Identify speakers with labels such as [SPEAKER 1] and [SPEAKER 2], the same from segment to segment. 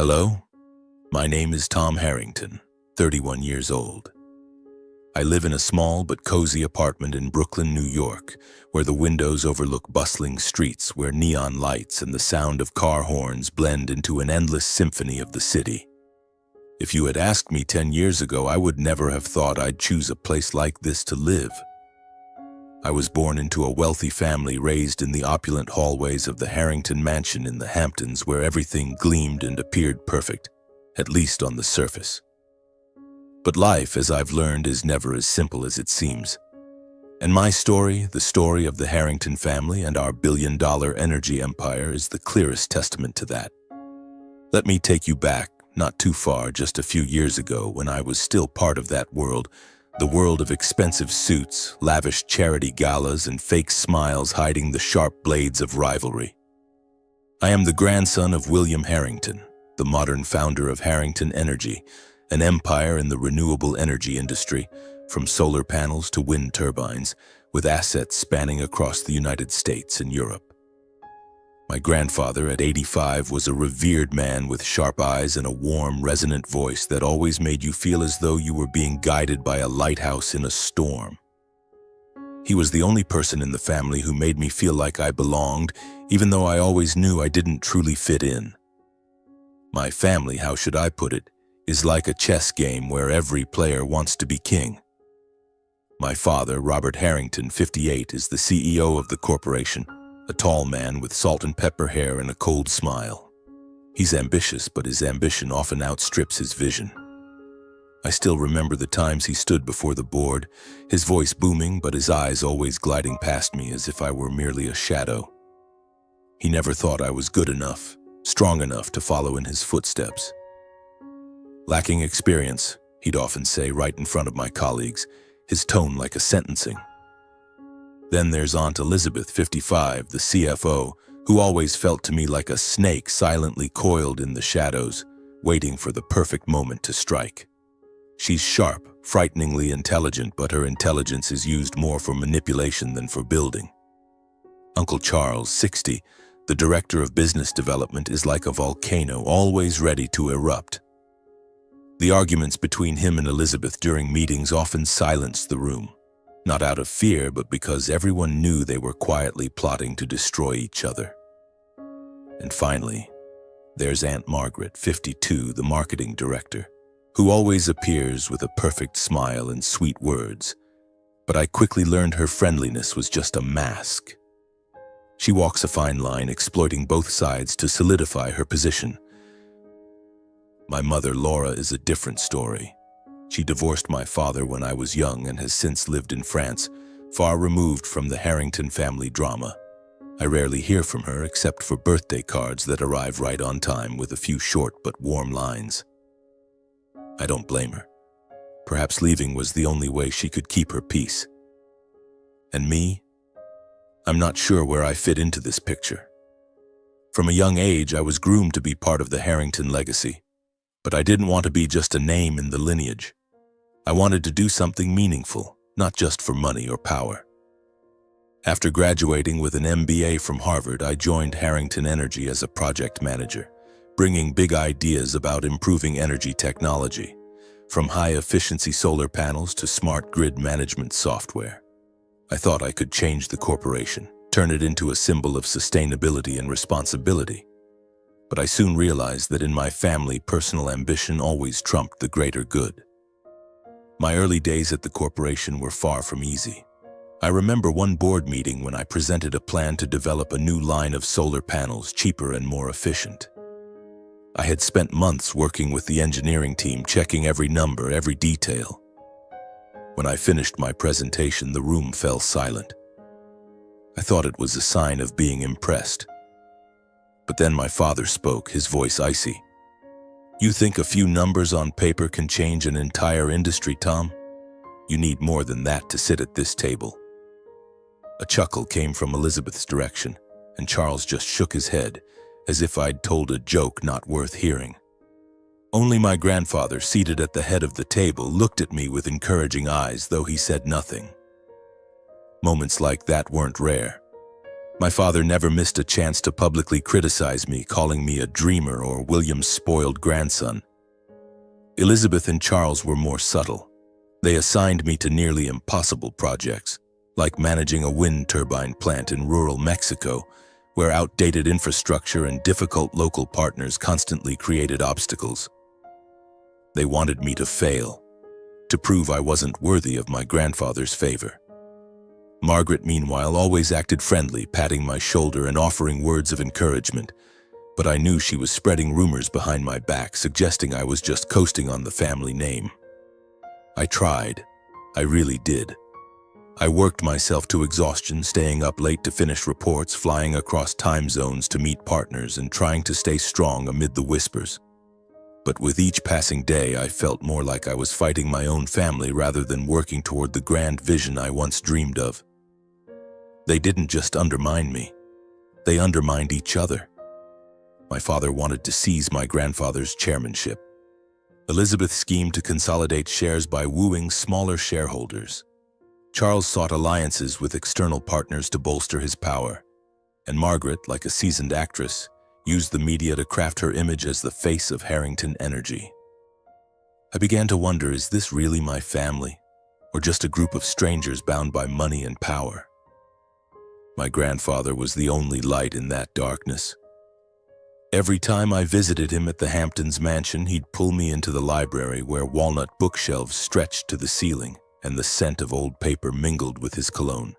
[SPEAKER 1] Hello, my name is Tom Harrington, 31 years old. I live in a small but cozy apartment in Brooklyn, New York, where the windows overlook bustling streets where neon lights and the sound of car horns blend into an endless symphony of the city. If you had asked me 10 years ago, I would never have thought I'd choose a place like this to live. I was born into a wealthy family raised in the opulent hallways of the Harrington Mansion in the Hamptons, where everything gleamed and appeared perfect, at least on the surface. But life, as I've learned, is never as simple as it seems. And my story, the story of the Harrington family and our billion-dollar energy empire, is the clearest testament to that. Let me take you back, not too far, just a few years ago, when I was still part of that world, the world of expensive suits, lavish charity galas, and fake smiles hiding the sharp blades of rivalry. I am the grandson of William Harrington, the modern founder of Harrington Energy, an empire in the renewable energy industry, from solar panels to wind turbines, with assets spanning across the United States and Europe. My grandfather, at 85, was a revered man with sharp eyes and a warm, resonant voice that always made you feel as though you were being guided by a lighthouse in a storm. He was the only person in the family who made me feel like I belonged, even though I always knew I didn't truly fit in. My family, how should I put it, is like a chess game where every player wants to be king. My father, Robert Harrington, 58, is the CEO of the corporation, a tall man with salt and pepper hair and a cold smile. He's ambitious, but his ambition often outstrips his vision. I still remember the times he stood before the board, his voice booming, but his eyes always gliding past me as if I were merely a shadow. He never thought I was good enough, strong enough to follow in his footsteps. Lacking experience, he'd often say right in front of my colleagues, his tone like a sentencing. Then there's Aunt Elizabeth, 55, the CFO, who always felt to me like a snake silently coiled in the shadows, waiting for the perfect moment to strike. She's sharp, frighteningly intelligent, but her intelligence is used more for manipulation than for building. Uncle Charles, 60, the director of business development, is like a volcano, always ready to erupt. The arguments between him and Elizabeth during meetings often silenced the room. Not out of fear, but because everyone knew they were quietly plotting to destroy each other. And finally, there's Aunt Margaret, 52, the marketing director, who always appears with a perfect smile and sweet words. But I quickly learned her friendliness was just a mask. She walks a fine line, exploiting both sides to solidify her position. My mother, Laura, is a different story. She divorced my father when I was young and has since lived in France, far removed from the Harrington family drama. I rarely hear from her except for birthday cards that arrive right on time with a few short but warm lines. I don't blame her. Perhaps leaving was the only way she could keep her peace. And me? I'm not sure where I fit into this picture. From a young age, I was groomed to be part of the Harrington legacy, but I didn't want to be just a name in the lineage. I wanted to do something meaningful, not just for money or power. After graduating with an MBA from Harvard, I joined Harrington Energy as a project manager, bringing big ideas about improving energy technology, from high-efficiency solar panels to smart grid management software. I thought I could change the corporation, turn it into a symbol of sustainability and responsibility. But I soon realized that in my family, personal ambition always trumped the greater good. My early days at the corporation were far from easy. I remember one board meeting when I presented a plan to develop a new line of solar panels, cheaper and more efficient. I had spent months working with the engineering team, checking every number, every detail. When I finished my presentation, the room fell silent. I thought it was a sign of being impressed. But then my father spoke, his voice icy. "You think a few numbers on paper can change an entire industry, Tom? You need more than that to sit at this table." A chuckle came from Elizabeth's direction, and Charles just shook his head, as if I'd told a joke not worth hearing. Only my grandfather, seated at the head of the table, looked at me with encouraging eyes, though he said nothing. Moments like that weren't rare. My father never missed a chance to publicly criticize me, calling me a dreamer or William's spoiled grandson. Elizabeth and Charles were more subtle. They assigned me to nearly impossible projects, like managing a wind turbine plant in rural Mexico, where outdated infrastructure and difficult local partners constantly created obstacles. They wanted me to fail, to prove I wasn't worthy of my grandfather's favor. Margaret, meanwhile, always acted friendly, patting my shoulder and offering words of encouragement, but I knew she was spreading rumors behind my back, suggesting I was just coasting on the family name. I tried. I really did. I worked myself to exhaustion, staying up late to finish reports, flying across time zones to meet partners, and trying to stay strong amid the whispers. But with each passing day, I felt more like I was fighting my own family rather than working toward the grand vision I once dreamed of. They didn't just undermine me. They undermined each other. My father wanted to seize my grandfather's chairmanship. Elizabeth schemed to consolidate shares by wooing smaller shareholders. Charles sought alliances with external partners to bolster his power. And Margaret, like a seasoned actress, used the media to craft her image as the face of Harrington Energy. I began to wonder, is this really my family, or just a group of strangers bound by money and power? My grandfather was the only light in that darkness. Every time I visited him at the Hamptons mansion, he'd pull me into the library where walnut bookshelves stretched to the ceiling and the scent of old paper mingled with his cologne.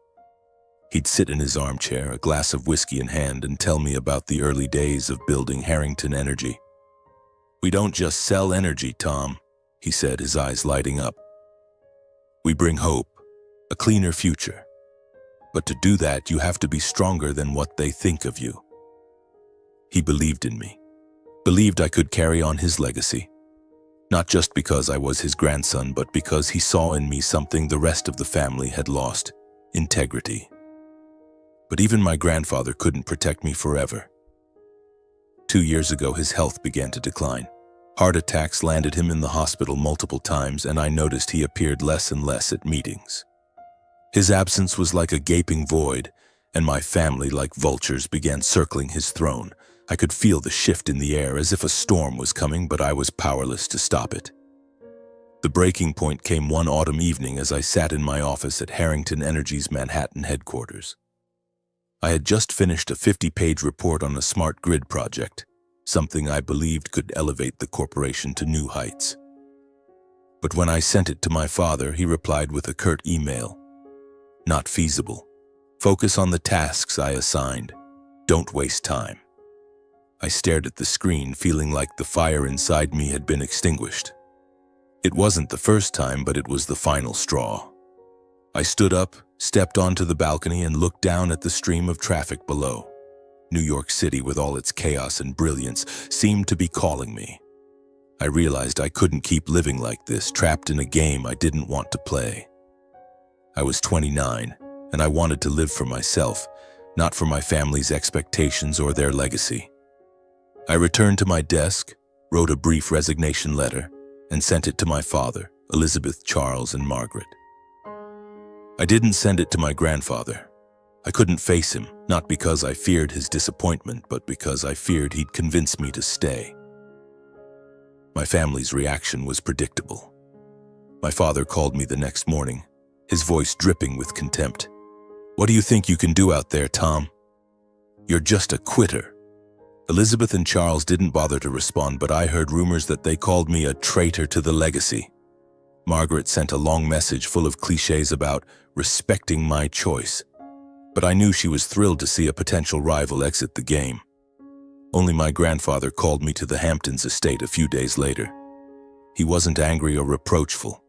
[SPEAKER 1] He'd sit in his armchair, a glass of whiskey in hand, and tell me about the early days of building Harrington Energy. "We don't just sell energy, Tom," he said, his eyes lighting up. "We bring hope, a cleaner future. But to do that, you have to be stronger than what they think of you." He believed in me, believed I could carry on his legacy. Not just because I was his grandson, but because he saw in me something the rest of the family had lost: integrity. But even my grandfather couldn't protect me forever. 2 years ago, his health began to decline. Heart attacks landed him in the hospital multiple times, and I noticed he appeared less and less at meetings. His absence was like a gaping void, and my family, like vultures, began circling his throne. I could feel the shift in the air, as if a storm was coming, but I was powerless to stop it. The breaking point came one autumn evening as I sat in my office at Harrington Energy's Manhattan headquarters. I had just finished a 50-page report on a smart grid project, something I believed could elevate the corporation to new heights. But when I sent it to my father, he replied with a curt email: "Not feasible. Focus on the tasks I assigned. Don't waste time." I stared at the screen, feeling like the fire inside me had been extinguished. It wasn't the first time, but it was the final straw. I stood up, stepped onto the balcony, and looked down at the stream of traffic below. New York City, with all its chaos and brilliance, seemed to be calling me. I realized I couldn't keep living like this, trapped in a game I didn't want to play. I was 29, and I wanted to live for myself, not for my family's expectations or their legacy. I returned to my desk, wrote a brief resignation letter, and sent it to my father, Elizabeth, Charles, and Margaret. I didn't send it to my grandfather. I couldn't face him, not because I feared his disappointment, but because I feared he'd convince me to stay. My family's reaction was predictable. My father called me the next morning, his voice dripping with contempt. "What do you think you can do out there, Tom? You're just a quitter." Elizabeth and Charles didn't bother to respond, but I heard rumors that they called me a traitor to the legacy. Margaret sent a long message full of cliches about respecting my choice, but I knew she was thrilled to see a potential rival exit the game. Only my grandfather called me to the Hamptons estate a few days later. He wasn't angry or reproachful.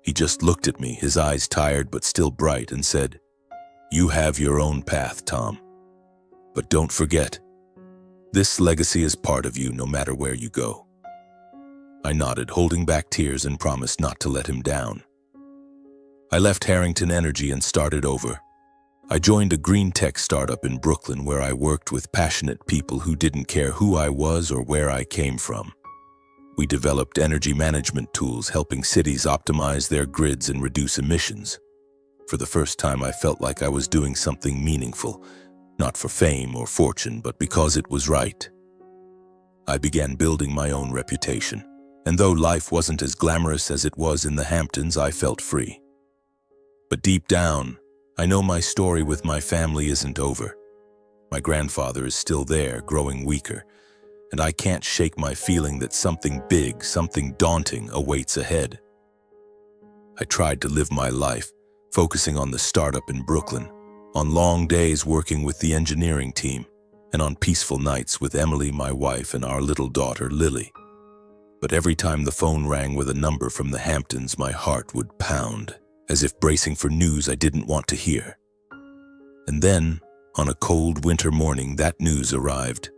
[SPEAKER 1] He just looked at me, his eyes tired but still bright, and said, "You have your own path, Tom. But don't forget, this legacy is part of you no matter where you go." I nodded, holding back tears, and promised not to let him down. I left Harrington Energy and started over. I joined a green tech startup in Brooklyn where I worked with passionate people who didn't care who I was or where I came from. We developed energy management tools, helping cities optimize their grids and reduce emissions. For the first time, I felt like I was doing something meaningful, not for fame or fortune, but because it was right. I began building my own reputation, and though life wasn't as glamorous as it was in the Hamptons, I felt free. But deep down, I know my story with my family isn't over. My grandfather is still there, growing weaker, and I can't shake my feeling that something big, something daunting awaits ahead. I tried to live my life, focusing on the startup in Brooklyn, on long days working with the engineering team, and on peaceful nights with Emily, my wife, and our little daughter, Lily. But every time the phone rang with a number from the Hamptons, my heart would pound, as if bracing for news I didn't want to hear. And then, on a cold winter morning, that news arrived,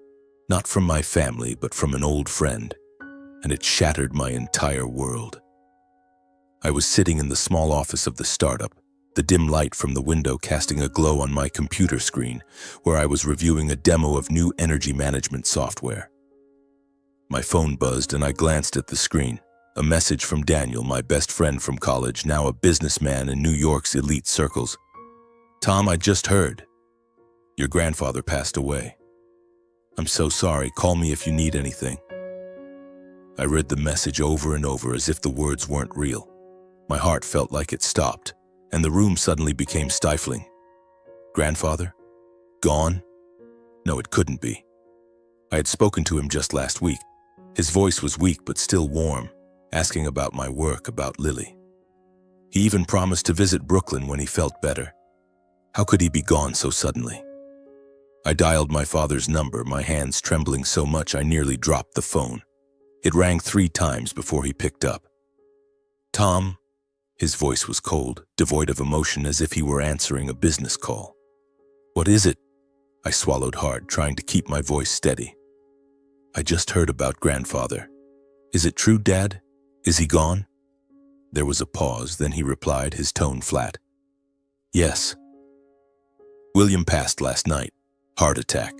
[SPEAKER 1] not from my family, but from an old friend, and it shattered my entire world. I was sitting in the small office of the startup, the dim light from the window casting a glow on my computer screen, where I was reviewing a demo of new energy management software. My phone buzzed and I glanced at the screen. A message from Daniel, my best friend from college, now a businessman in New York's elite circles. "Tom, I just heard. Your grandfather passed away. I'm so sorry. Call me if you need anything." I read the message over and over as if the words weren't real. My heart felt like it stopped, and the room suddenly became stifling. Grandfather? Gone? No, it couldn't be. I had spoken to him just last week. His voice was weak but still warm, asking about my work, about Lily. He even promised to visit Brooklyn when he felt better. How could he be gone so suddenly? I dialed my father's number, my hands trembling so much I nearly dropped the phone. It rang 3 times before he picked up. "Tom?" His voice was cold, devoid of emotion, as if he were answering a business call. "What is it?" I swallowed hard, trying to keep my voice steady. "I just heard about Grandfather. Is it true, Dad? Is he gone?" There was a pause, then he replied, his tone flat. "Yes. William passed last night. Heart attack."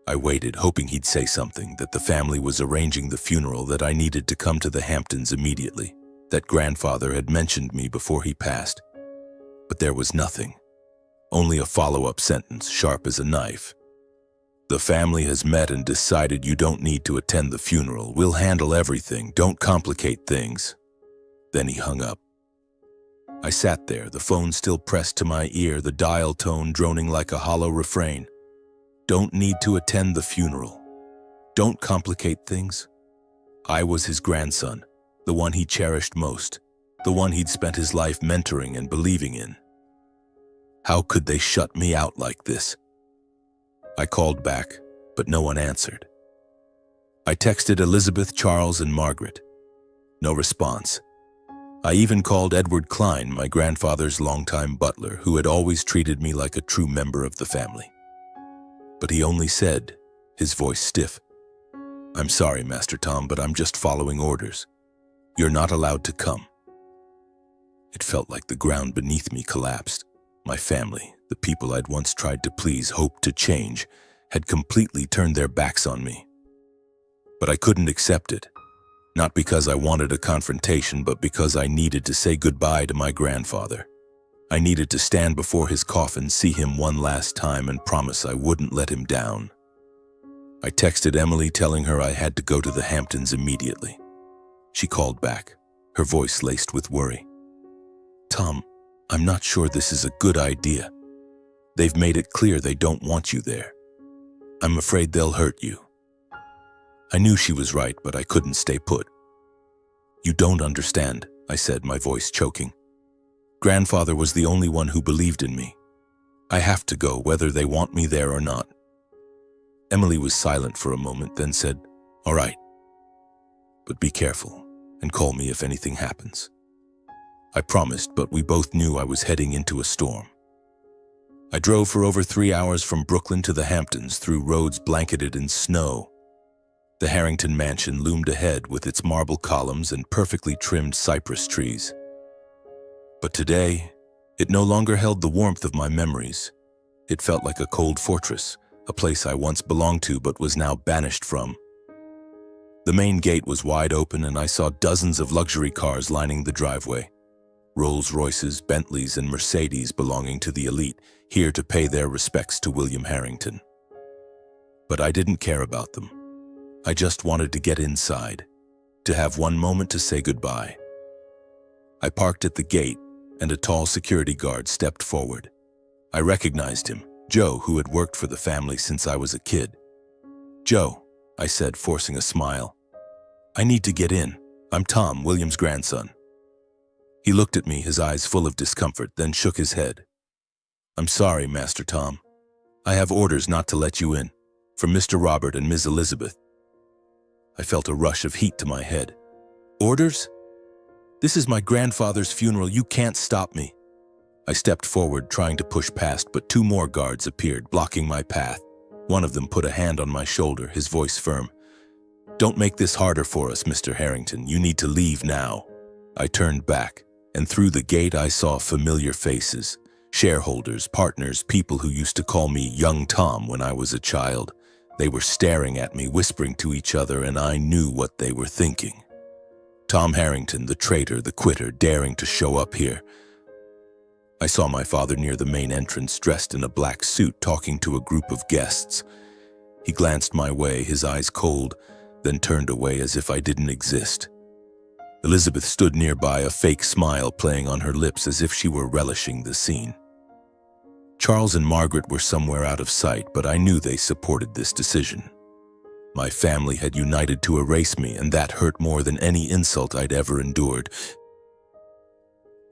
[SPEAKER 1] I waited, hoping he'd say something, that the family was arranging the funeral, that I needed to come to the Hamptons immediately, that Grandfather had mentioned me before he passed. But there was nothing. Only a follow-up sentence, sharp as a knife. "The family has met and decided you don't need to attend the funeral. We'll handle everything. Don't complicate things." Then he hung up. I sat there, the phone still pressed to my ear, the dial tone droning like a hollow refrain. Don't need to attend the funeral. Don't complicate things. I was his grandson, the one he cherished most, the one he'd spent his life mentoring and believing in. How could they shut me out like this? I called back, but no one answered. I texted Elizabeth, Charles, and Margaret. No response. I even called Edward Klein, my grandfather's longtime butler, who had always treated me like a true member of the family. But he only said, his voice stiff, "I'm sorry, Master Tom, but I'm just following orders. You're not allowed to come." It felt like the ground beneath me collapsed. My family, the people I'd once tried to please, hoped to change, had completely turned their backs on me. But I couldn't accept it. Not because I wanted a confrontation, but because I needed to say goodbye to my grandfather. I needed to stand before his coffin, see him one last time, and promise I wouldn't let him down. I texted Emily, telling her I had to go to the Hamptons immediately. She called back, her voice laced with worry. "Tom, I'm not sure this is a good idea. They've made it clear they don't want you there. I'm afraid they'll hurt you." I knew she was right, but I couldn't stay put. "You don't understand," I said, my voice choking. "Grandfather was the only one who believed in me. I have to go, whether they want me there or not." Emily was silent for a moment, then said, "All right. But be careful, and call me if anything happens." I promised, but we both knew I was heading into a storm. I drove for over 3 hours from Brooklyn to the Hamptons, through roads blanketed in snow. The Harrington mansion loomed ahead with its marble columns and perfectly trimmed cypress trees. But today, it no longer held the warmth of my memories. It felt like a cold fortress, a place I once belonged to but was now banished from. The main gate was wide open and I saw dozens of luxury cars lining the driveway. Rolls-Royces, Bentleys, and Mercedes belonging to the elite, here to pay their respects to William Harrington. But I didn't care about them. I just wanted to get inside, to have one moment to say goodbye. I parked at the gate, and a tall security guard stepped forward. I recognized him, Joe, who had worked for the family since I was a kid. "Joe," I said, forcing a smile. "I need to get in. I'm Tom, William's grandson." He looked at me, his eyes full of discomfort, then shook his head. "I'm sorry, Master Tom. I have orders not to let you in, from Mr. Robert and Ms. Elizabeth." I felt a rush of heat to my head. "Orders? This is my grandfather's funeral. You can't stop me." I stepped forward, trying to push past, but two more guards appeared, blocking my path. One of them put a hand on my shoulder, his voice firm. "Don't make this harder for us, Mr. Harrington. You need to leave now." I turned back, and through the gate I saw familiar faces. Shareholders, partners, people who used to call me Young Tom when I was a child. They were staring at me, whispering to each other, and I knew what they were thinking. Tom Harrington, the traitor, the quitter, daring to show up here. I saw my father near the main entrance, dressed in a black suit, talking to a group of guests. He glanced my way, his eyes cold, then turned away as if I didn't exist. Elizabeth stood nearby, a fake smile playing on her lips as if she were relishing the scene. Charles and Margaret were somewhere out of sight, but I knew they supported this decision. My family had united to erase me, and that hurt more than any insult I'd ever endured.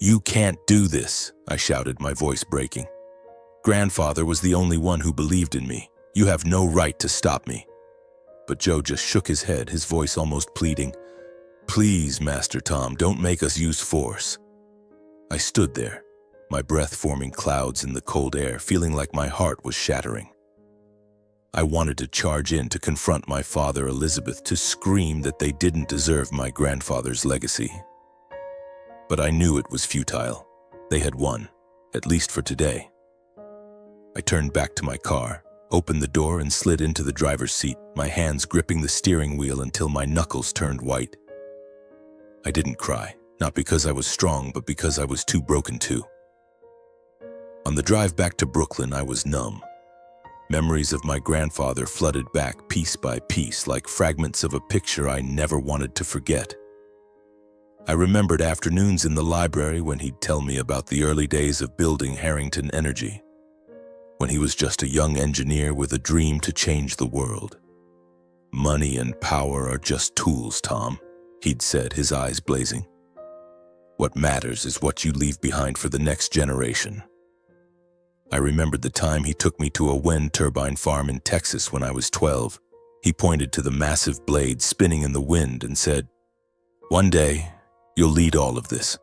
[SPEAKER 1] "You can't do this," I shouted, my voice breaking. "Grandfather was the only one who believed in me. You have no right to stop me." But Joe just shook his head, his voice almost pleading. "Please, Master Tom, don't make us use force." I stood there, my breath forming clouds in the cold air, feeling like my heart was shattering. I wanted to charge in, to confront my father, Elizabeth, to scream that they didn't deserve my grandfather's legacy. But I knew it was futile. They had won, at least for today. I turned back to my car, opened the door, and slid into the driver's seat, my hands gripping the steering wheel until my knuckles turned white. I didn't cry, not because I was strong, but because I was too broken to. On the drive back to Brooklyn, I was numb. Memories of my grandfather flooded back piece by piece, like fragments of a picture I never wanted to forget. I remembered afternoons in the library when he'd tell me about the early days of building Harrington Energy, when he was just a young engineer with a dream to change the world. "Money and power are just tools, Tom," he'd said, his eyes blazing. "What matters is what you leave behind for the next generation." I remembered the time he took me to a wind turbine farm in Texas when I was 12. He pointed to the massive blades spinning in the wind and said, "One day, you'll lead all of this.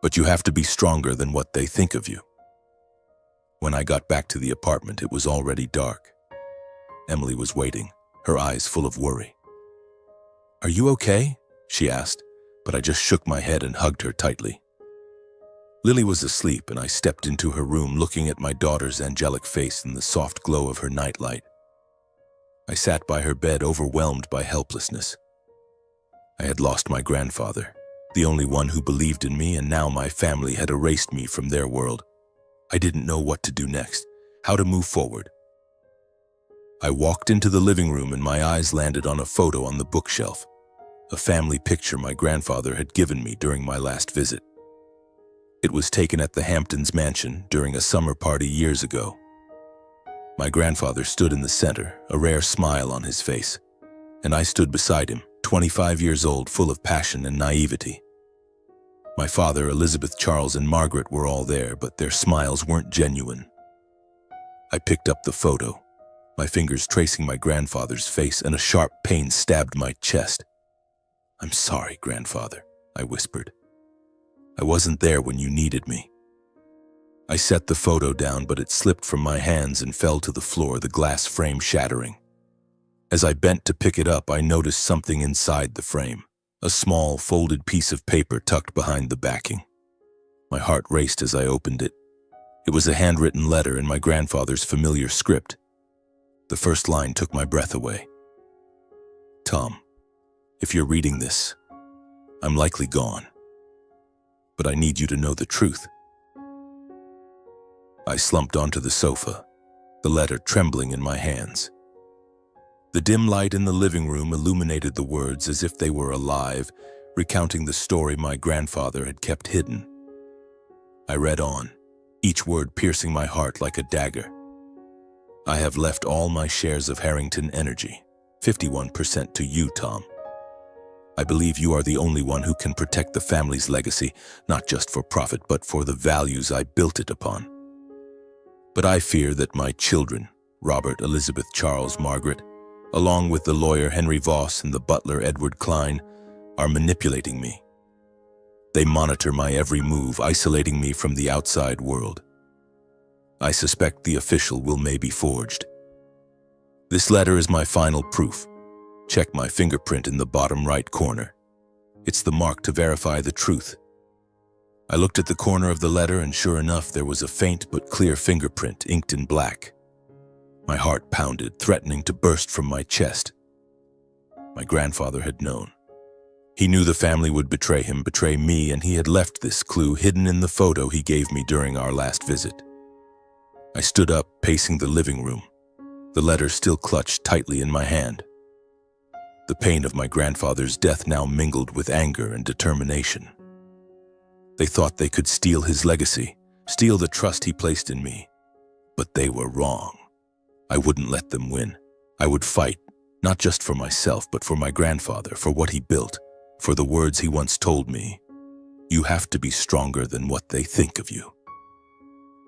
[SPEAKER 1] But you have to be stronger than what they think of you." When I got back to the apartment, it was already dark. Emily was waiting, her eyes full of worry. "Are you okay?" she asked, but I just shook my head and hugged her tightly. Lily was asleep, and I stepped into her room, looking at my daughter's angelic face in the soft glow of her nightlight. I sat by her bed, overwhelmed by helplessness. I had lost my grandfather, the only one who believed in me, and now my family had erased me from their world. I didn't know what to do next, how to move forward. I walked into the living room, and my eyes landed on a photo on the bookshelf, a family picture my grandfather had given me during my last visit. It was taken at the Hamptons mansion during a summer party years ago. My grandfather stood in the center, a rare smile on his face, and I stood beside him, 25 years old, full of passion and naivety. My father, Elizabeth, Charles, and Margaret were all there, but their smiles weren't genuine. I picked up the photo, my fingers tracing my grandfather's face, and a sharp pain stabbed my chest. "I'm sorry, grandfather," I whispered. "I wasn't there when you needed me." I set the photo down, but it slipped from my hands and fell to the floor, the glass frame shattering. As I bent to pick it up, I noticed something inside the frame, a small, folded piece of paper tucked behind the backing. My heart raced as I opened it. It was a handwritten letter in my grandfather's familiar script. The first line took my breath away. "Tom, if you're reading this, I'm likely gone. but I need you to know the truth." I slumped onto the sofa, the letter trembling in my hands. The dim light in the living room illuminated the words as if they were alive, recounting the story my grandfather had kept hidden. I read on, each word piercing my heart like a dagger. "I have left all my shares of Harrington Energy, 51% to you, Tom. I believe you are the only one who can protect the family's legacy, not just for profit, but for the values I built it upon. But I fear that my children, Robert, Elizabeth, Charles, Margaret, along with the lawyer Henry Voss and the butler Edward Klein, are manipulating me. They monitor my every move, isolating me from the outside world. I suspect the official will may be forged. This letter is my final proof. Check my fingerprint in the bottom right corner. It's the mark to verify the truth." I looked at the corner of the letter, and sure enough, there was a faint but clear fingerprint inked in black. My heart pounded, threatening to burst from my chest. My grandfather had known. He knew the family would betray him, betray me, and he had left this clue hidden in the photo he gave me during our last visit. I stood up, pacing the living room, the letter still clutched tightly in my hand. The pain of my grandfather's death now mingled with anger and determination. They thought they could steal his legacy, steal the trust he placed in me. But they were wrong. I wouldn't let them win. I would fight, not just for myself, but for my grandfather, for what he built, for the words he once told me. "You have to be stronger than what they think of you."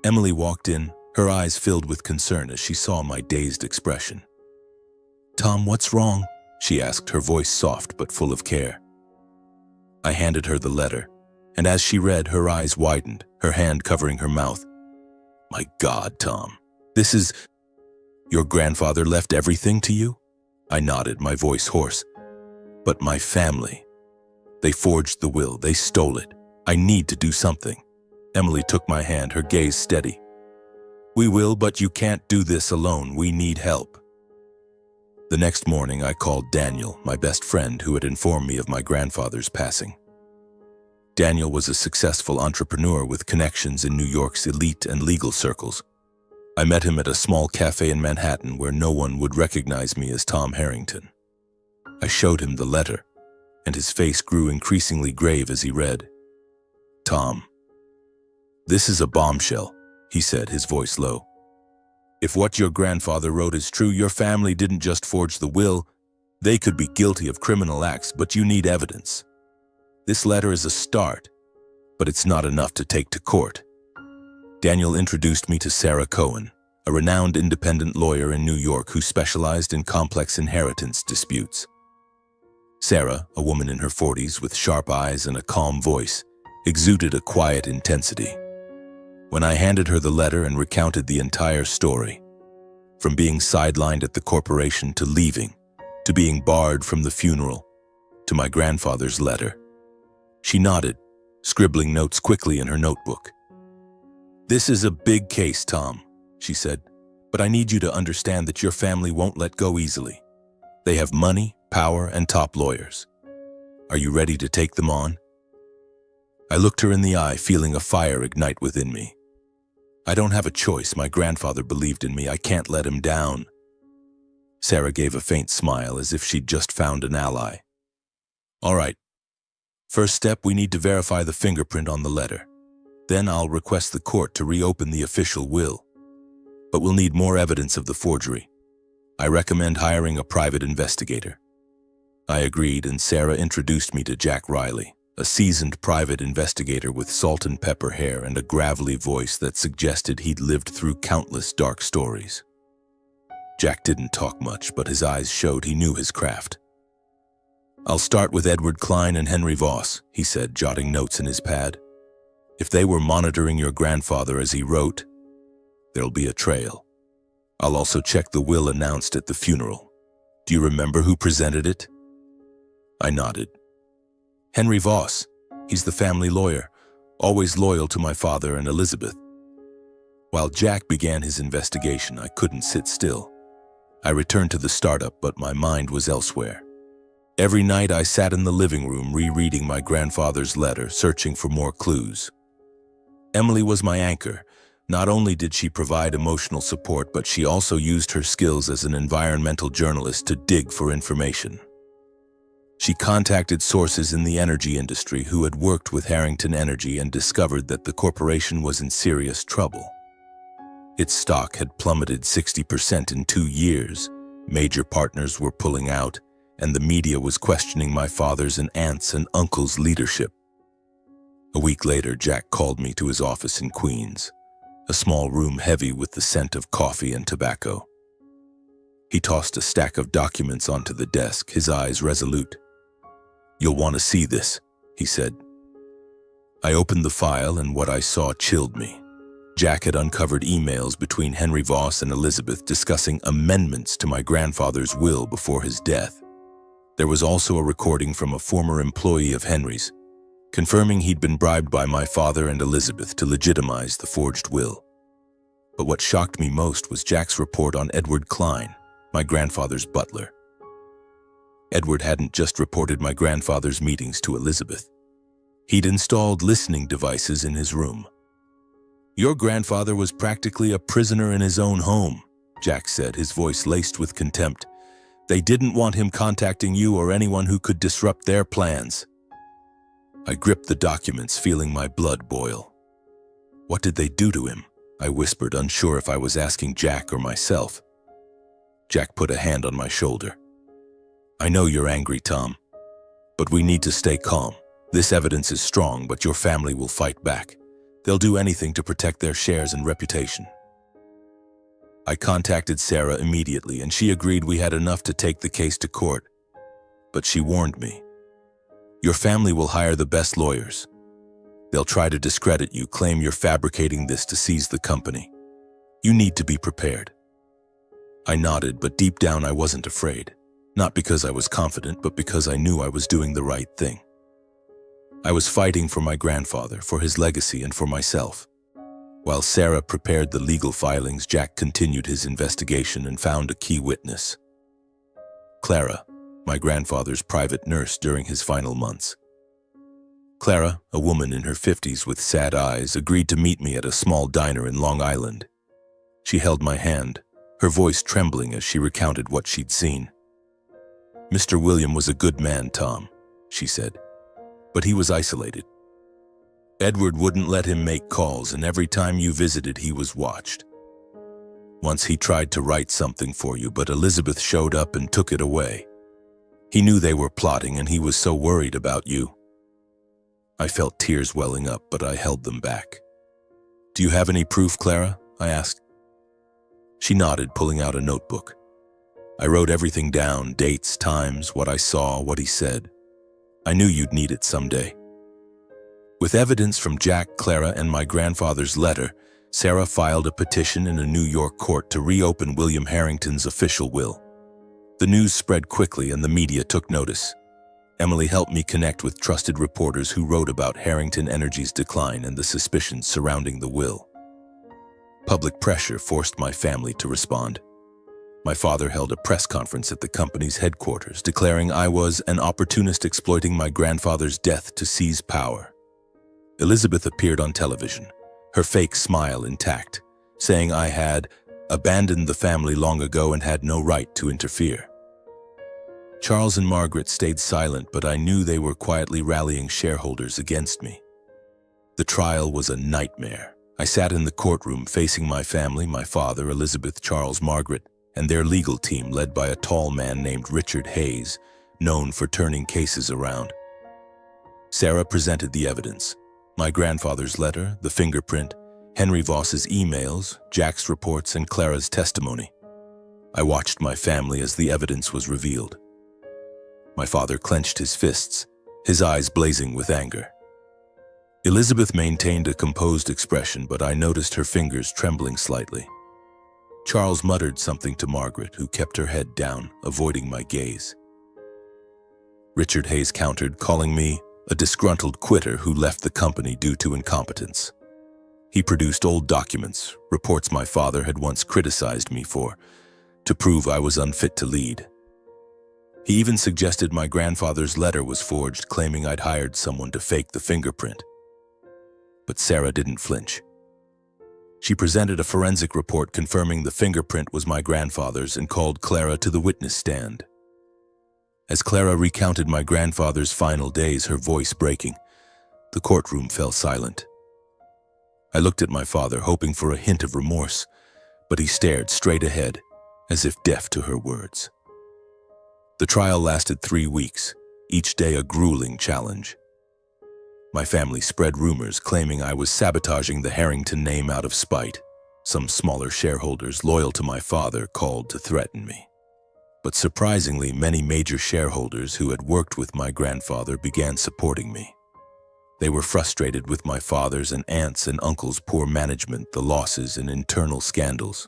[SPEAKER 1] Emily walked in, her eyes filled with concern as she saw my dazed expression. "Tom, what's wrong?" she asked, her voice soft but full of care. I handed her the letter, and as she read, her eyes widened, her hand covering her mouth. "My God, Tom, this is... Your grandfather left everything to you?" I nodded, my voice hoarse. "But my family. They forged the will, they stole it. I need to do something." Emily took my hand, her gaze steady. "We will, but you can't do this alone. We need help." The next morning, I called Daniel, my best friend who had informed me of my grandfather's passing. Daniel was a successful entrepreneur with connections in New York's elite and legal circles. I met him at a small cafe in Manhattan where no one would recognize me as Tom Harrington. I showed him the letter, and his face grew increasingly grave as he read. "Tom, this is a bombshell," he said, his voice low. "If what your grandfather wrote is true, your family didn't just forge the will. They could be guilty of criminal acts, but you need evidence. This letter is a start, but it's not enough to take to court." Daniel introduced me to Sarah Cohen, a renowned independent lawyer in New York who specialized in complex inheritance disputes. Sarah, a woman in her 40s with sharp eyes and a calm voice, exuded a quiet intensity. When I handed her the letter and recounted the entire story, from being sidelined at the corporation to leaving, to being barred from the funeral, to my grandfather's letter, she nodded, scribbling notes quickly in her notebook. "This is a big case, Tom," she said, "but I need you to understand that your family won't let go easily. They have money, power, and top lawyers. Are you ready to take them on?" I looked her in the eye, feeling a fire ignite within me. "I don't have a choice. My grandfather believed in me. I can't let him down." Sarah gave a faint smile as if she'd just found an ally. "All right. First step, we need to verify the fingerprint on the letter. Then I'll request the court to reopen the official will. But we'll need more evidence of the forgery. I recommend hiring a private investigator." I agreed, and Sarah introduced me to Jack Riley, a seasoned private investigator with salt and pepper hair and a gravelly voice that suggested he'd lived through countless dark stories. Jack didn't talk much, but his eyes showed he knew his craft. "I'll start with Edward Klein and Henry Voss," he said, jotting notes in his pad. "If they were monitoring your grandfather as he wrote, there'll be a trail. I'll also check the will announced at the funeral. Do you remember who presented it?" I nodded. "Henry Voss. He's the family lawyer, always loyal to my father and Elizabeth." While Jack began his investigation, I couldn't sit still. I returned to the startup, but my mind was elsewhere. Every night I sat in the living room rereading my grandfather's letter, searching for more clues. Emily was my anchor. Not only did she provide emotional support, but she also used her skills as an environmental journalist to dig for information. She contacted sources in the energy industry who had worked with Harrington Energy and discovered that the corporation was in serious trouble. Its stock had plummeted 60% in 2 years, major partners were pulling out, and the media was questioning my father's and aunt's and uncle's leadership. A week later, Jack called me to his office in Queens, a small room heavy with the scent of coffee and tobacco. He tossed a stack of documents onto the desk, his eyes resolute. "You'll want to see this," he said. I opened the file and what I saw chilled me. Jack had uncovered emails between Henry Voss and Elizabeth discussing amendments to my grandfather's will before his death. There was also a recording from a former employee of Henry's, confirming he'd been bribed by my father and Elizabeth to legitimize the forged will. But what shocked me most was Jack's report on Edward Klein, my grandfather's butler. Edward hadn't just reported my grandfather's meetings to Elizabeth. He'd installed listening devices in his room. "Your grandfather was practically a prisoner in his own home," Jack said, his voice laced with contempt. "They didn't want him contacting you or anyone who could disrupt their plans." I gripped the documents, feeling my blood boil. "What did they do to him?" I whispered, unsure if I was asking Jack or myself. Jack put a hand on my shoulder. "I know you're angry, Tom, but we need to stay calm. This evidence is strong, but your family will fight back. They'll do anything to protect their shares and reputation." I contacted Sarah immediately, and she agreed we had enough to take the case to court. But she warned me, "Your family will hire the best lawyers. They'll try to discredit you, claim you're fabricating this to seize the company. You need to be prepared." I nodded, but deep down I wasn't afraid. Not because I was confident, but because I knew I was doing the right thing. I was fighting for my grandfather, for his legacy, and for myself. While Sarah prepared the legal filings, Jack continued his investigation and found a key witness. Clara, my grandfather's private nurse during his final months. Clara, a woman in her 50s with sad eyes, agreed to meet me at a small diner in Long Island. She held my hand, her voice trembling as she recounted what she'd seen. "Mr. William was a good man, Tom," she said, "but he was isolated. Edward wouldn't let him make calls, and every time you visited, he was watched. Once he tried to write something for you, but Elizabeth showed up and took it away. He knew they were plotting, and he was so worried about you." I felt tears welling up, but I held them back. "Do you have any proof, Clara?" I asked. She nodded, pulling out a notebook. I wrote everything down, dates, times, what I saw, what he said. I knew you'd need it someday. With evidence from Jack, Clara, and my grandfather's letter, Sarah filed a petition in a New York court to reopen William Harrington's official will. The news spread quickly and the media took notice. Emily helped me connect with trusted reporters who wrote about Harrington Energy's decline and the suspicions surrounding the will. Public pressure forced my family to respond. My father held a press conference at the company's headquarters, declaring I was an opportunist exploiting my grandfather's death to seize power. Elizabeth appeared on television, her fake smile intact, saying I had abandoned the family long ago and had no right to interfere. Charles and Margaret stayed silent, but I knew they were quietly rallying shareholders against me. The trial was a nightmare. I sat in the courtroom facing my family, my father, Elizabeth, Charles, Margaret, and their legal team led by a tall man named Richard Hayes, known for turning cases around. Sarah presented the evidence: my grandfather's letter, the fingerprint, Henry Voss's emails, Jack's reports, and Clara's testimony. I watched my family as the evidence was revealed. My father clenched his fists, his eyes blazing with anger. Elizabeth maintained a composed expression, but I noticed her fingers trembling slightly. Charles muttered something to Margaret, who kept her head down, avoiding my gaze. Richard Hayes countered, calling me a disgruntled quitter who left the company due to incompetence. He produced old documents, reports my father had once criticized me for, to prove I was unfit to lead. He even suggested my grandfather's letter was forged, claiming I'd hired someone to fake the fingerprint. But Sarah didn't flinch. She presented a forensic report confirming the fingerprint was my grandfather's and called Clara to the witness stand. As Clara recounted my grandfather's final days, her voice breaking, the courtroom fell silent. I looked at my father, hoping for a hint of remorse, but he stared straight ahead, as if deaf to her words. The trial lasted 3 weeks, each day a grueling challenge. My family spread rumors claiming I was sabotaging the Harrington name out of spite. Some smaller shareholders loyal to my father called to threaten me. But surprisingly, many major shareholders who had worked with my grandfather began supporting me. They were frustrated with my father's and aunts' and uncles' poor management, the losses and internal scandals.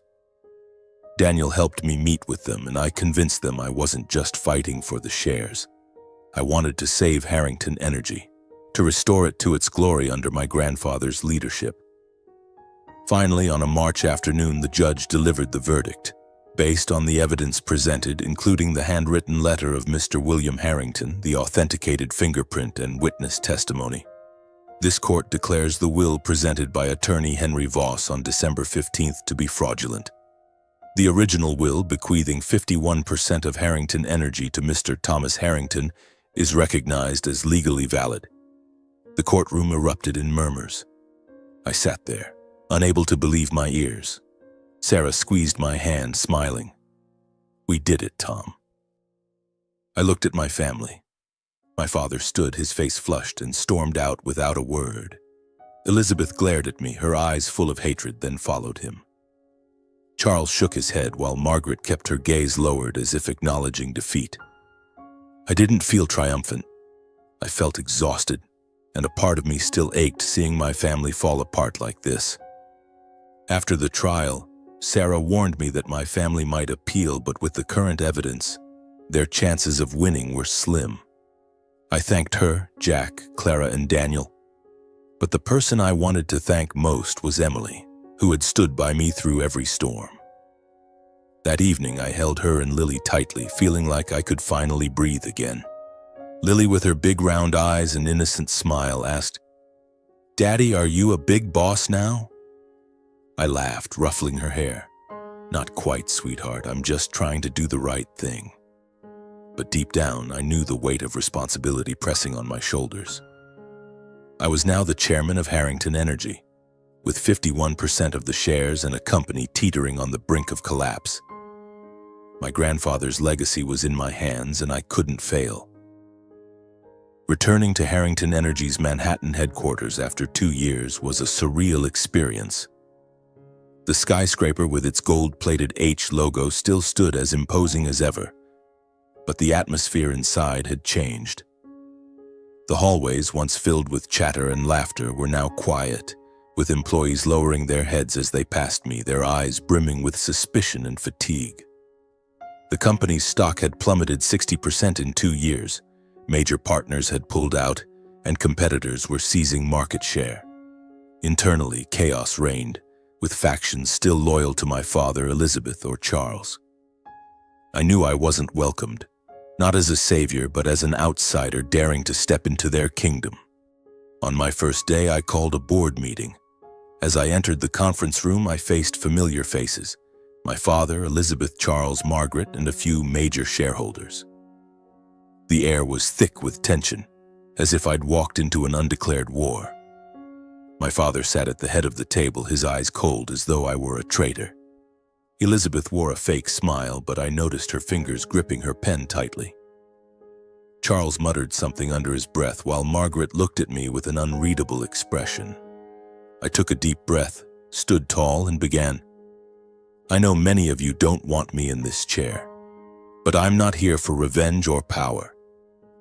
[SPEAKER 1] Daniel helped me meet with them, and I convinced them I wasn't just fighting for the shares. I wanted to save Harrington Energy, to restore it to its glory under my grandfather's leadership. Finally, on a March afternoon, the judge delivered the verdict. Based on the evidence presented, including the handwritten letter of Mr. William Harrington, the authenticated fingerprint and witness testimony, this court declares the will presented by attorney Henry Voss on December 15th to be fraudulent. The original will, bequeathing 51% of Harrington Energy to Mr. Thomas Harrington, is recognized as legally valid. The courtroom erupted in murmurs. I sat there, unable to believe my ears. Sarah squeezed my hand, smiling. "We did it, Tom." I looked at my family. My father stood, his face flushed, and stormed out without a word. Elizabeth glared at me, her eyes full of hatred, then followed him. Charles shook his head while Margaret kept her gaze lowered as if acknowledging defeat. I didn't feel triumphant. I felt exhausted, and a part of me still ached seeing my family fall apart like this. After the trial, Sarah warned me that my family might appeal, but with the current evidence, their chances of winning were slim. I thanked her, Jack, Clara, and Daniel. But the person I wanted to thank most was Emily, who had stood by me through every storm. That evening, I held her and Lily tightly, feeling like I could finally breathe again. Lily, with her big round eyes and innocent smile, asked, "Daddy, are you a big boss now?" I laughed, ruffling her hair. "Not quite, sweetheart. I'm just trying to do the right thing." But deep down, I knew the weight of responsibility pressing on my shoulders. I was now the chairman of Harrington Energy, with 51% of the shares and a company teetering on the brink of collapse. My grandfather's legacy was in my hands, and I couldn't fail. Returning to Harrington Energy's Manhattan headquarters after 2 years was a surreal experience. The skyscraper with its gold-plated H logo still stood as imposing as ever, but the atmosphere inside had changed. The hallways, once filled with chatter and laughter, were now quiet, with employees lowering their heads as they passed me, their eyes brimming with suspicion and fatigue. The company's stock had plummeted 60% in 2 years. Major partners had pulled out, and competitors were seizing market share. Internally, chaos reigned, with factions still loyal to my father, Elizabeth, or Charles. I knew I wasn't welcomed, not as a savior, but as an outsider daring to step into their kingdom. On my first day, I called a board meeting. As I entered the conference room, I faced familiar faces: my father, Elizabeth, Charles, Margaret, and a few major shareholders. The air was thick with tension, as if I'd walked into an undeclared war. My father sat at the head of the table, his eyes cold as though I were a traitor. Elizabeth wore a fake smile, but I noticed her fingers gripping her pen tightly. Charles muttered something under his breath, while Margaret looked at me with an unreadable expression. I took a deep breath, stood tall, and began. "I know many of you don't want me in this chair, but I'm not here for revenge or power.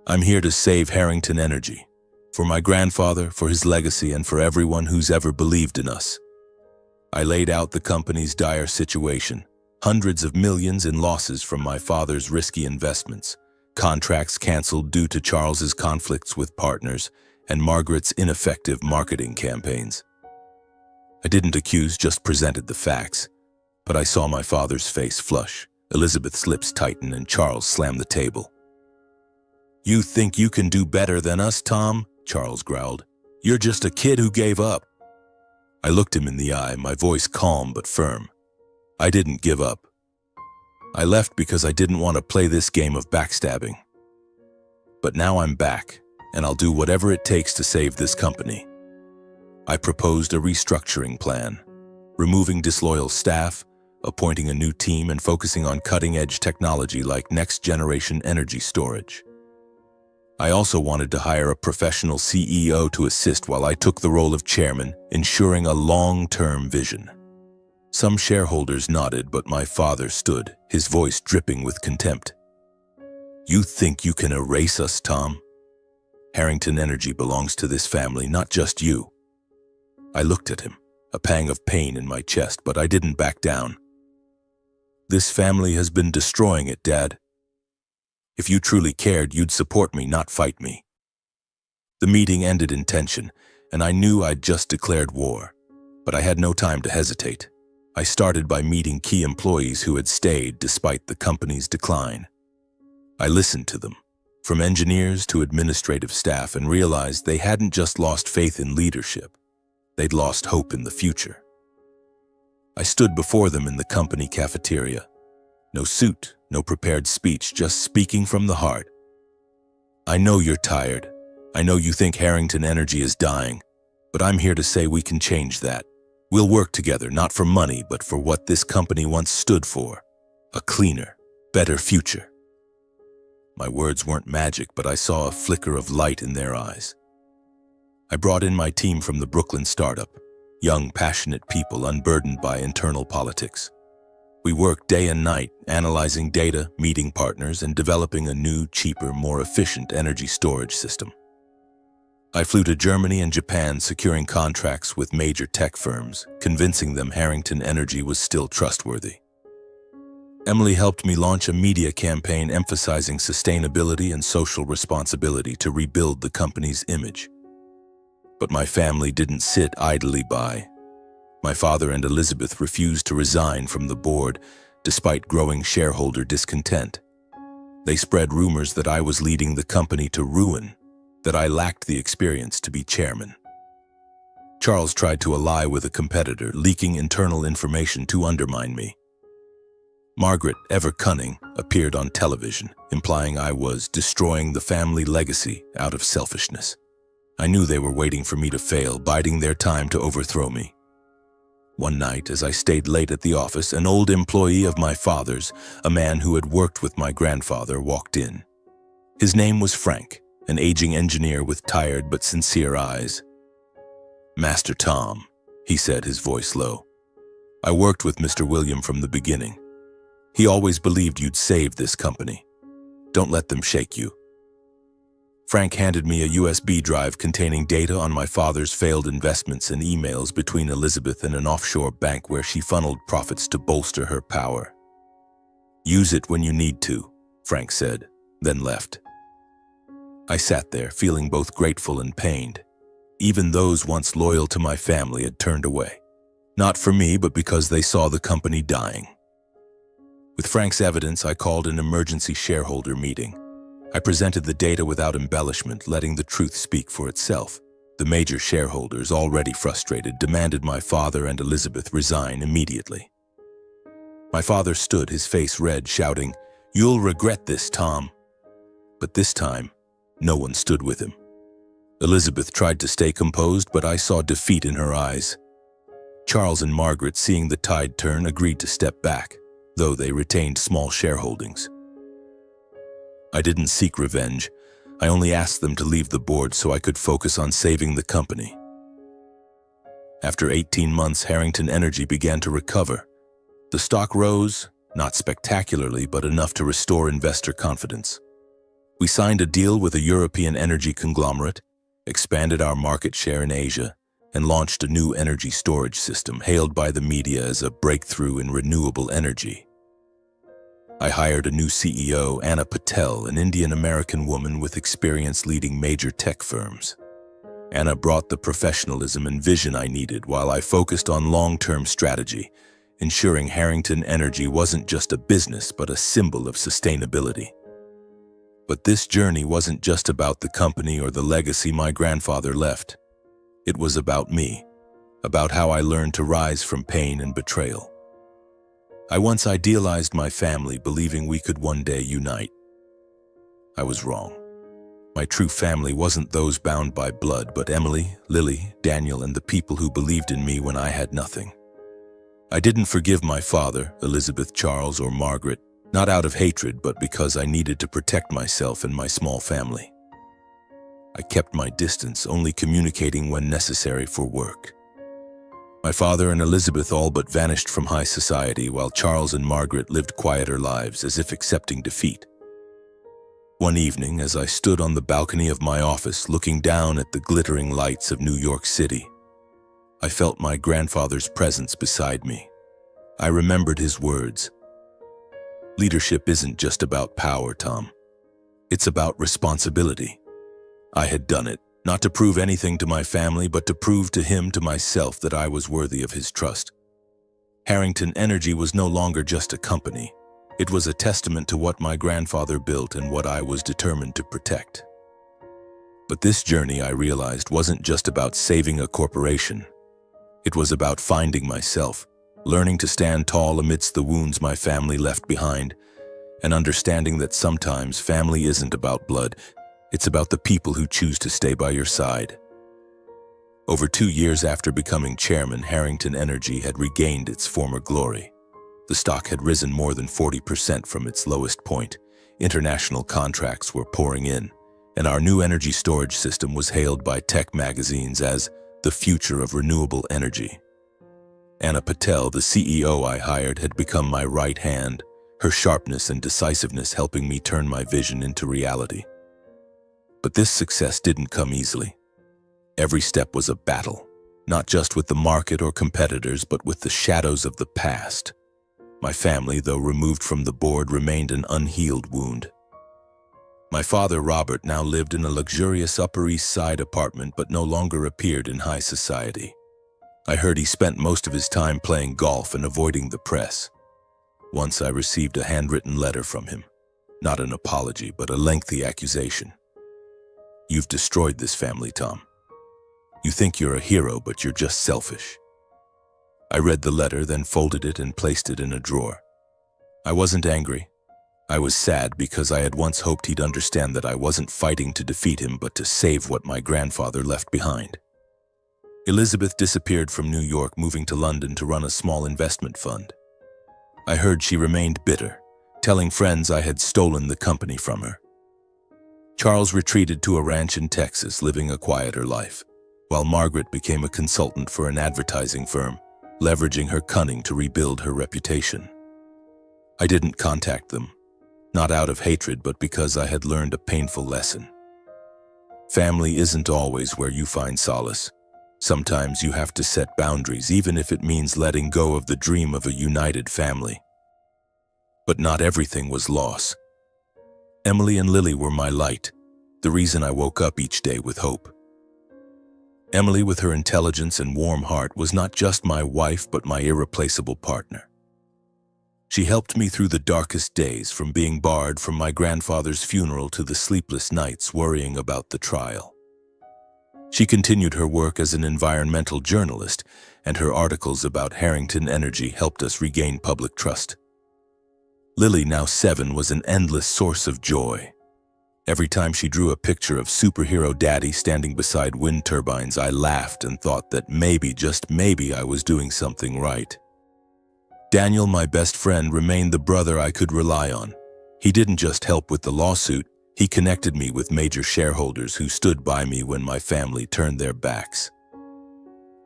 [SPEAKER 1] I'm here to save Harrington Energy, for my grandfather, for his legacy, and for everyone who's ever believed in us." I laid out the company's dire situation: hundreds of millions in losses from my father's risky investments, contracts canceled due to Charles's conflicts with partners, and Margaret's ineffective marketing campaigns. I didn't accuse, just presented the facts, but I saw my father's face flush, Elizabeth's lips tighten, and Charles slam the table. "You think you can do better than us, Tom?" Charles growled. "You're just a kid who gave up." I looked him in the eye, my voice calm but firm. I didn't give up. I left because I didn't want to play this game of backstabbing. But now I'm back, and I'll do whatever it takes to save this company. I proposed a restructuring plan, removing disloyal staff, appointing a new team, and focusing on cutting-edge technology like next-generation energy storage. I also wanted to hire a professional CEO to assist while I took the role of chairman, ensuring a long-term vision. Some shareholders nodded, but my father stood, his voice dripping with contempt. "You think you can erase us, Tom? Harrington Energy belongs to this family, not just you." I looked at him, a pang of pain in my chest, but I didn't back down. "This family has been destroying it, Dad. If you truly cared, you'd support me, not fight me." The meeting ended in tension, and I knew I'd just declared war. But I had no time to hesitate. I started by meeting key employees who had stayed despite the company's decline. I listened to them, from engineers to administrative staff, and realized they hadn't just lost faith in leadership. They'd lost hope in the future. I stood before them in the company cafeteria. No suit, no prepared speech, just speaking from the heart. "I know you're tired. I know you think Harrington Energy is dying, but I'm here to say we can change that. We'll work together, not for money, but for what this company once stood for: a cleaner, better future." My words weren't magic, but I saw a flicker of light in their eyes. I brought in my team from the Brooklyn startup, young, passionate people unburdened by internal politics. We worked day and night, analyzing data, meeting partners, and developing a new, cheaper, more efficient energy storage system. I flew to Germany and Japan, securing contracts with major tech firms, convincing them Harrington Energy was still trustworthy. Emily helped me launch a media campaign emphasizing sustainability and social responsibility to rebuild the company's image. But my family didn't sit idly by. My father and Elizabeth refused to resign from the board, despite growing shareholder discontent. They spread rumors that I was leading the company to ruin, that I lacked the experience to be chairman. Charles tried to ally with a competitor, leaking internal information to undermine me. Margaret, ever cunning, appeared on television, implying I was destroying the family legacy out of selfishness. I knew they were waiting for me to fail, biding their time to overthrow me. One night, as I stayed late at the office, an old employee of my father's, a man who had worked with my grandfather, walked in. His name was Frank, an aging engineer with tired but sincere eyes. "Master Tom," he said, his voice low. "I worked with Mr. William from the beginning. He always believed you'd save this company. Don't let them shake you." Frank handed me a USB drive containing data on my father's failed investments and emails between Elizabeth and an offshore bank where she funneled profits to bolster her power. "Use it when you need to," Frank said, then left. I sat there, feeling both grateful and pained. Even those once loyal to my family had turned away. Not for me, but because they saw the company dying. With Frank's evidence, I called an emergency shareholder meeting. I presented the data without embellishment, letting the truth speak for itself. The major shareholders, already frustrated, demanded my father and Elizabeth resign immediately. My father stood, his face red, shouting, "You'll regret this, Tom." But this time, no one stood with him. Elizabeth tried to stay composed, but I saw defeat in her eyes. Charles and Margaret, seeing the tide turn, agreed to step back, though they retained small shareholdings. I didn't seek revenge. I only asked them to leave the board so I could focus on saving the company. After 18 months, Harrington Energy began to recover. The stock rose, not spectacularly, but enough to restore investor confidence. We signed a deal with a European energy conglomerate, expanded our market share in Asia, and launched a new energy storage system hailed by the media as a breakthrough in renewable energy. I hired a new CEO, Anna Patel, an Indian-American woman with experience leading major tech firms. Anna brought the professionalism and vision I needed while I focused on long-term strategy, ensuring Harrington Energy wasn't just a business but a symbol of sustainability. But this journey wasn't just about the company or the legacy my grandfather left. It was about me, about how I learned to rise from pain and betrayal. I once idealized my family, believing we could one day unite. I was wrong. My true family wasn't those bound by blood, but Emily, Lily, Daniel, and the people who believed in me when I had nothing. I didn't forgive my father, Elizabeth, Charles, or Margaret, not out of hatred, but because I needed to protect myself and my small family. I kept my distance, only communicating when necessary for work. My father and Elizabeth all but vanished from high society, while Charles and Margaret lived quieter lives, as if accepting defeat. One evening, as I stood on the balcony of my office looking down at the glittering lights of New York City, I felt my grandfather's presence beside me. I remembered his words. Leadership isn't just about power, Tom. It's about responsibility. I had done it, not to prove anything to my family, but to prove to him, to myself, that I was worthy of his trust. Harrington Energy was no longer just a company. It was a testament to what my grandfather built and what I was determined to protect. But this journey, I realized, wasn't just about saving a corporation. It was about finding myself, learning to stand tall amidst the wounds my family left behind, and understanding that sometimes family isn't about blood, it's about the people who choose to stay by your side. Over 2 years after becoming chairman, Harrington Energy had regained its former glory. The stock had risen more than 40% from its lowest point. International contracts were pouring in, and our new energy storage system was hailed by tech magazines as the future of renewable energy. Anna Patel, the CEO I hired, had become my right hand, her sharpness and decisiveness helping me turn my vision into reality. But this success didn't come easily. Every step was a battle, not just with the market or competitors, but with the shadows of the past. My family, though removed from the board, remained an unhealed wound. My father, Robert, now lived in a luxurious Upper East Side apartment but no longer appeared in high society. I heard he spent most of his time playing golf and avoiding the press. Once I received a handwritten letter from him. Not an apology, but a lengthy accusation. "You've destroyed this family, Tom. You think you're a hero, but you're just selfish." I read the letter, then folded it and placed it in a drawer. I wasn't angry. I was sad because I had once hoped he'd understand that I wasn't fighting to defeat him, but to save what my grandfather left behind. Elizabeth disappeared from New York, moving to London to run a small investment fund. I heard she remained bitter, telling friends I had stolen the company from her. Charles retreated to a ranch in Texas, living a quieter life, while Margaret became a consultant for an advertising firm, leveraging her cunning to rebuild her reputation. I didn't contact them, not out of hatred, but because I had learned a painful lesson. Family isn't always where you find solace. Sometimes you have to set boundaries, even if it means letting go of the dream of a united family. But not everything was loss. Emily and Lily were my light, the reason I woke up each day with hope. Emily, with her intelligence and warm heart, was not just my wife, but my irreplaceable partner. She helped me through the darkest days, from being barred from my grandfather's funeral to the sleepless nights worrying about the trial. She continued her work as an environmental journalist, and her articles about Harrington Energy helped us regain public trust. Lily, now 7, was an endless source of joy. Every time she drew a picture of superhero daddy standing beside wind turbines, I laughed and thought that maybe, just maybe, I was doing something right. Daniel, my best friend, remained the brother I could rely on. He didn't just help with the lawsuit, he connected me with major shareholders who stood by me when my family turned their backs.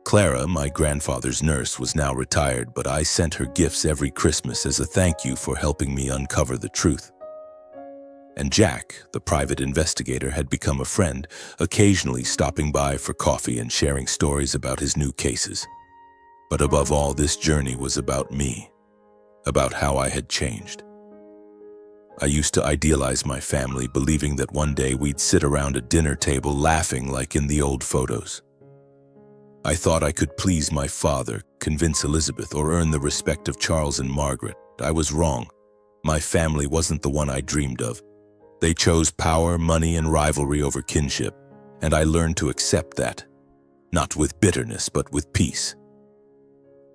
[SPEAKER 1] Clara, my grandfather's nurse, was now retired, but I sent her gifts every Christmas as a thank you for helping me uncover the truth. And Jack, the private investigator, had become a friend, occasionally stopping by for coffee and sharing stories about his new cases. But above all, this journey was about me, about how I had changed. I used to idealize my family, believing that one day we'd sit around a dinner table laughing like in the old photos. I thought I could please my father, convince Elizabeth, or earn the respect of Charles and Margaret. I was wrong. My family wasn't the one I dreamed of. They chose power, money, and rivalry over kinship, and I learned to accept that, not with bitterness, but with peace.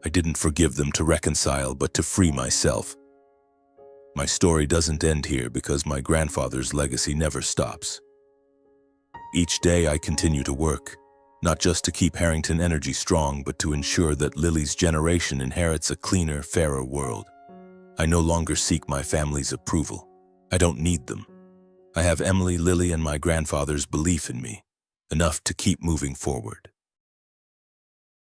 [SPEAKER 1] I didn't forgive them to reconcile, but to free myself. My story doesn't end here because my grandfather's legacy never stops. Each day I continue to work, not just to keep Harrington energy strong, but to ensure that Lily's generation inherits a cleaner, fairer world. I no longer seek my family's approval. I don't need them. I have Emily, Lily, and my grandfather's belief in me, enough to keep moving forward.